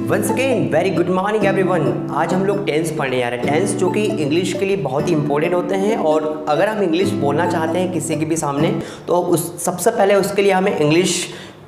Once again very good morning everyone. आज हम लोग टेंस पढ़ने जा रहे हैं। टेंस जो कि इंग्लिश के लिए बहुत ही इंपॉर्टेंट होते हैं और अगर हम इंग्लिश बोलना चाहते हैं किसी के भी सामने तो उस सबसे पहले उसके लिए हमें इंग्लिश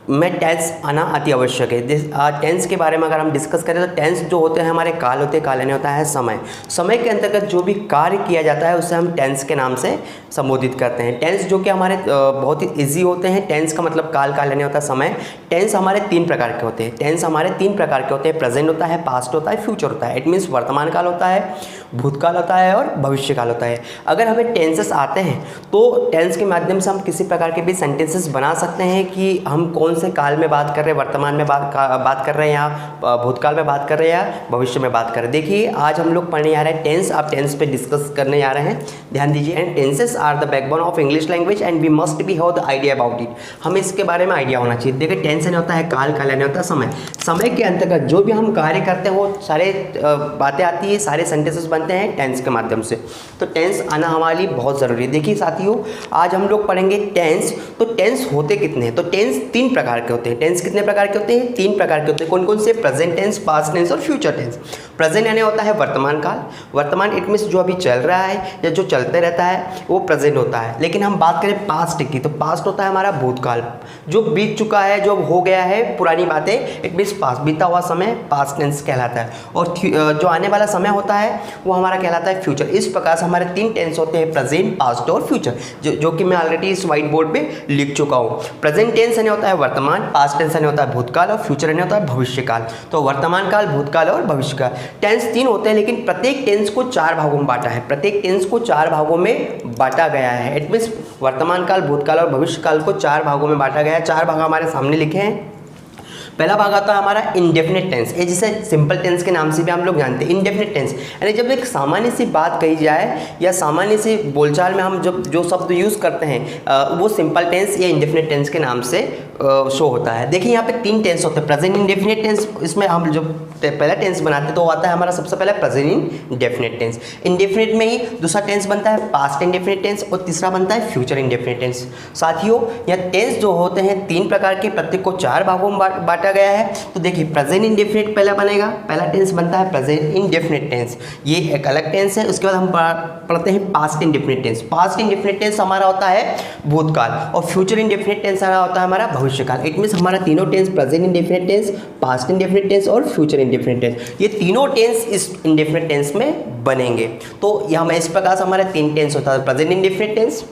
में टेंस आना अति आवश्यक है। टेंस के बारे में अगर हम डिस्कस करें तो टेंस जो होते हैं हमारे काल होते हैं, काल यानी होता है समय। समय के अंतर्गत जो भी कार्य किया जाता है उसे हम टेंस के नाम से संबोधित करते हैं। टेंस जो कि हमारे बहुत ही ईजी होते हैं। टेंस का मतलब काल, काल यानी होता है समय। टेंस हमारे तीन प्रकार के होते हैं। टेंस हमारे तीन प्रकार के होते हैं। प्रेजेंट होता है, पास्ट होता है, फ्यूचर होता है। इट मीन्स वर्तमान काल होता है, भूतकाल होता है और भविष्य काल होता है। अगर हमें टेंसेस आते हैं तो टेंस के माध्यम से हम किसी प्रकार के भी सेंटेंसेस बना सकते हैं कि हम कौन से काल में बात कर रहे हैं, वर्तमान में बात कर रहे हैं या भूतकाल में बात कर रहे हैं या भविष्य में बात कर रहे हैं। देखिए आज हम लोग पढ़ने जा रहे हैं टेंस। आप टेंस पे डिस्कस करने जा रहे हैं, ध्यान दीजिए। And tenses are the backbone of English language and we must be have the idea about it. हमें इसके बारे में आइडिया होना चाहिए। देखिए टेंस यानी होता है काल, काल यानी होता है समय। समय के अंतर्गत जो भी हम कार्य करते हैं वो सारे बातें आती है, सारे सेंटेंसेस बनते हैं टेंस के माध्यम से। तो टेंस आना हमारे लिए बहुत ज़रूरी है। देखिए साथियों आज हम लोग पढ़ेंगे टेंस। तो टेंस होते कितने हैं? तो टेंस तीन प्रकार के होते हैं। टेंस कितने प्रकार के होते हैं? तीन प्रकार के होते हैं। कौन कौन से? प्रेजेंट टेंस, पास्ट टेंस और फ्यूचर टेंस। प्रेजेंट यानी होता है वर्तमान काल। वर्तमान इट मीन्स जो अभी चल रहा है या जो चलते रहता है वो प्रेजेंट होता है। लेकिन हम बात करें पास्ट की तो पास्ट होता है हमारा भूतकाल, जो बीत चुका है, जो हो गया है, पुरानी बातें। इट मीन्स पास्ट, बीता हुआ समय पास्ट टेंस कहलाता है। और जो आने वाला समय होता है वो हमारा कहलाता है फ्यूचर। इस प्रकार से हमारे तीन टेंस होते हैं, प्रेजेंट, पास्ट और फ्यूचर, जो कि मैं ऑलरेडी इस व्हाइट बोर्ड पे लिख चुका हूँ। प्रेजेंट टेंस यानी होता है वर्तमान, पास्ट टेंस यानी होता है भूतकाल और फ्यूचर यानी होता है भविष्य काल। तो वर्तमान काल, भूतकाल और भविष्य काल। टेंस तीन होते हैं लेकिन प्रत्येक टेंस को चार भागों में बांटा है। प्रत्येक टेंस को चार भागों में बांटा गया है। इट मीन्स वर्तमान काल, भूतकाल और भविष्य काल को चार भागों में बांटा गया है। चार भाग हमारे सामने लिखे हैं। पहला भाग आता है हमारा इंडेफिनिट टेंस, ये जिसे सिंपल टेंस के नाम से भी हम लोग जानते हैं। इंडेफिनिट टेंस यानी जब एक सामान्य सी बात कही जाए या सामान्य सी बोलचाल में हम जब जो शब्द यूज़ करते हैं वो सिंपल टेंस या इंडेफिनिट टेंस के नाम से शो होता है। देखिए यहाँ पे तीन टेंस होते हैं। प्रेजेंट इंडेफिनिट टेंस, इसमें हम जब पहला टेंस बनाते हैं तो आता है हमारा सबसे पहले प्रेजेंट इंडेफिनिट टेंस। इंडेफिनिट में ही दूसरा टेंस बनता है पास्ट इंडेफिनिट टेंस और तीसरा बनता है फ्यूचर इंडेफिनिट टेंस। साथियों यह टेंस जो होते हैं तीन प्रकार के, प्रत्येक को चार भागों में बांटा गया है। तो देखिए प्रेजेंट इंडेफिनिट पहला बनेगा, पहला टेंस बनता है प्रेजेंट इंडेफिनिट टेंस, ये एक अलग टेंस है। उसके बाद हम पढ़ते हैं past indefinite tense. Past indefinite tense हमारा होता है भूतकाल और फ्यूचर इंडेफिनिट टेंस होता है हमारा भविष्य काल। इट मीन्स हमारा तीनों tense present indefinite tense, past indefinite tense और फ्यूचर इंडेफिनिट टेंस, ये तीनों टेंस इस इंडेफिनिट टेंस में बनेंगे। तो ये हम इस प्रकार से हमारे तीन टेंस होता है, present indefinite tense,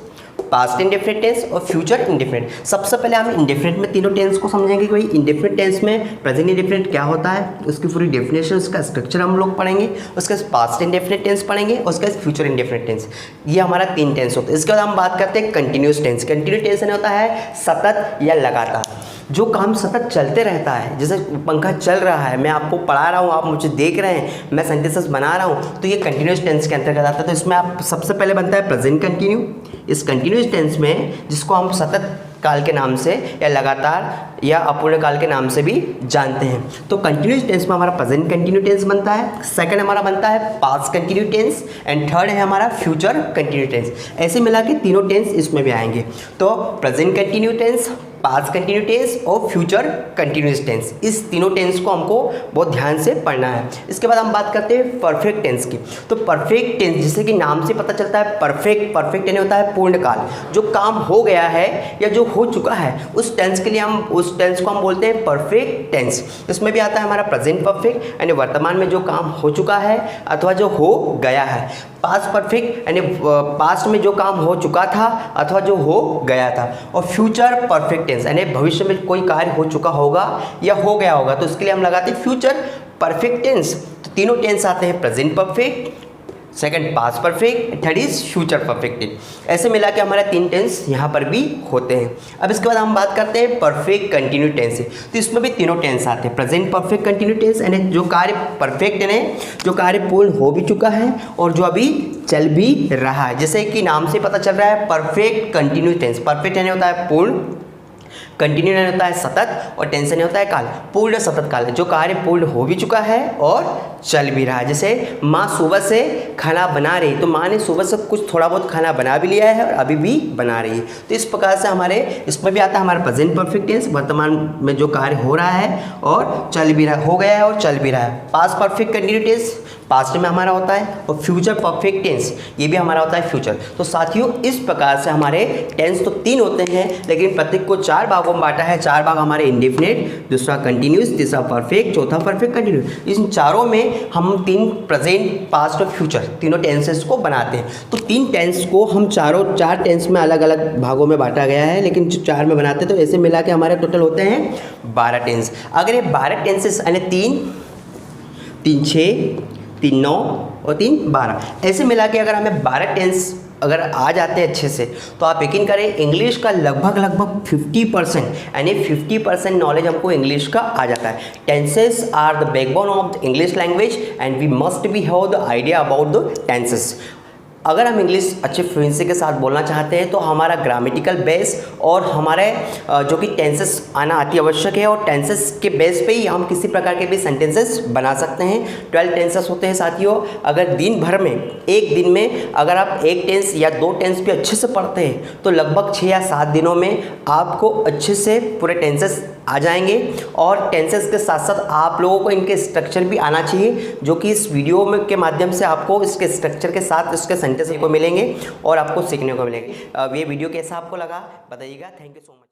past indefinite tense और फ्यूचर इंडेफिनिट। सबसे पहले हम इंडेफिनिट में तीनों टेंस को समझेंगे कि भाई इंडेफिनिट टेंस में प्रेजेंट इंडेफिनिट क्या होता है, उसकी पूरी डेफिनेशन, उसका स्ट्रक्चर हम लोग पढ़ेंगे। उसके बाद पास्ट इंडेफिनिट टेंस पढ़ेंगे और उसके बाद फ्यूचर इंडेफिनिट टेंस। ये हमारा तीन टेंस होता है। इसके बाद हम बात करते हैं कंटिन्यूस टेंस। कंटिन्यूस टेंस में होता है सतत या लगातार, जो काम सतत चलते रहता है। जैसे पंखा चल रहा है, मैं आपको पढ़ा रहा हूँ, आप मुझे देख रहे हैं, मैं सेंटेंसेस बना रहा हूँ, तो ये कंटिन्यूस टेंस के अंतर्गत आता है। तो इसमें आप सबसे पहले बनता है प्रेजेंट कंटिन्यू। इस कंटिन्यूस टेंस में जिसको हम सतत काल के नाम से या लगातार या अपूर्ण काल के नाम से भी जानते हैं। तो कंटिन्यूस टेंस में हमारा प्रेजेंट कंटिन्यू टेंस बनता है, सेकंड हमारा बनता है past continue tense and third है हमारा फ्यूचर कंटिन्यू टेंस। ऐसे मिला के तीनों टेंस इसमें भी आएंगे। तो present continue tense, past continue tense और फ्यूचर कंटिन्यूस टेंस, इस तीनों टेंस को हमको बहुत ध्यान से पढ़ना है। इसके बाद हम बात करते हैं परफेक्ट टेंस की। तो परफेक्ट टेंस जैसे कि नाम से पता चलता है परफेक्ट, परफेक्ट यानी होता है पूर्ण काल, जो काम हो गया है या जो हो चुका है उस टेंस के लिए हम उस टेंस को हम बोलते हैं परफेक्ट टेंस। इसमें भी आता है हमारा प्रेजेंट परफेक्ट यानी वर्तमान में जो काम हो चुका है अथवा जो हो गया है। पास्ट परफेक्ट यानी पास्ट में जो काम हो चुका था अथवा जो हो गया था। और फ्यूचर परफेक्ट टेंस यानी भविष्य में कोई कार्य हो चुका होगा या हो गया होगा, तो उसके लिए हम लगाते हैं फ्यूचर परफेक्ट टेंस। तो तीनों टेंस आते हैं present perfect, second past perfect, third is future perfect tense. ऐसे मिला के हमारे तीन टेंस यहाँ पर भी होते हैं। अब इसके बाद हम बात करते हैं परफेक्ट कंटिन्यू टेंस। तो इसमें भी तीनों टेंस आते हैं, प्रेजेंट परफेक्ट कंटिन्यू टेंस यानी जो कार्य परफेक्ट यानी जो कार्य पूर्ण हो भी चुका है और जो अभी चल भी रहा है। जैसे कि नाम से पता चल रहा है परफेक्ट कंटिन्यू टेंस। परफेक्ट यानी होता है पूर्ण, कंटिन्यू नहीं होता है सतत, और टेंस नहीं होता है काल। पूर्ण सतत काल है, जो कार्य पूर्ण हो भी चुका है और चल भी रहा है। जैसे माँ सुबह से खाना बना रही, तो माँ ने सुबह से कुछ थोड़ा बहुत खाना बना भी लिया है और अभी भी बना रही है। तो इस प्रकार से हमारे इसमें भी आता है हमारा प्रेजेंट परफेक्ट टेंस, वर्तमान में जो कार्य हो रहा है और चल भी रहा, हो गया है और चल भी रहा है। पास्ट परफेक्ट कंटिन्यू टेंस पास्ट में हमारा होता है, और फ्यूचर परफेक्ट टेंस ये भी हमारा होता है फ्यूचर। तो साथियों इस प्रकार से हमारे टेंस तो 3 होते हैं, लेकिन प्रत्येक को 4 भागों में बांटा है। 4 भाग हमारे इंडेफिनिट, दूसरा कंटिन्यूस, तीसरा परफेक्ट, चौथा परफेक्ट कंटिन्यूस। इन चारों में हम 3 प्रेजेंट, पास्ट और फ्यूचर तीनों टेंसेस को बनाते हैं। तो 3 टेंस को हम 4 टेंस में अलग अलग भागों में बांटा गया है, लेकिन जो 4 में बनाते हैं तो ऐसे मिला के हमारे टोटल होते हैं 12 टेंस। अगर ये 12 टेंसेस यानी 3 6 3 9 और 3 12 ऐसे मिला के अगर हमें 12 टेंस अगर आ जाते हैं अच्छे से, तो आप यकीन करें इंग्लिश का लगभग 50% यानी 50% नॉलेज हमको इंग्लिश का आ जाता है। Tenses are the backbone of the English language and we must be have the idea about the tenses. अगर हम इंग्लिश अच्छे फ्लुएंसी के साथ बोलना चाहते हैं तो हमारा ग्रामेटिकल बेस और हमारे जो कि टेंसेस आना अति आवश्यक है, और टेंसेस के बेस पे ही हम किसी प्रकार के भी सेंटेंसेस बना सकते हैं। 12 टेंसेस होते हैं साथियों। अगर दिन भर में एक दिन में अगर आप 1 टेंस या 2 टेंस भी अच्छे से पढ़ते हैं तो लगभग 6 या 7 दिनों में आपको अच्छे से पूरे टेंसेस आ जाएंगे। और टेंसेस के साथ साथ आप लोगों को इनके स्ट्रक्चर भी आना चाहिए, जो कि इस वीडियो में के माध्यम से आपको इसके स्ट्रक्चर के साथ इसके सेंटेंस को मिलेंगे और आपको सीखने को मिलेंगे। ये वीडियो कैसा आपको लगा बताइएगा। Thank you so much.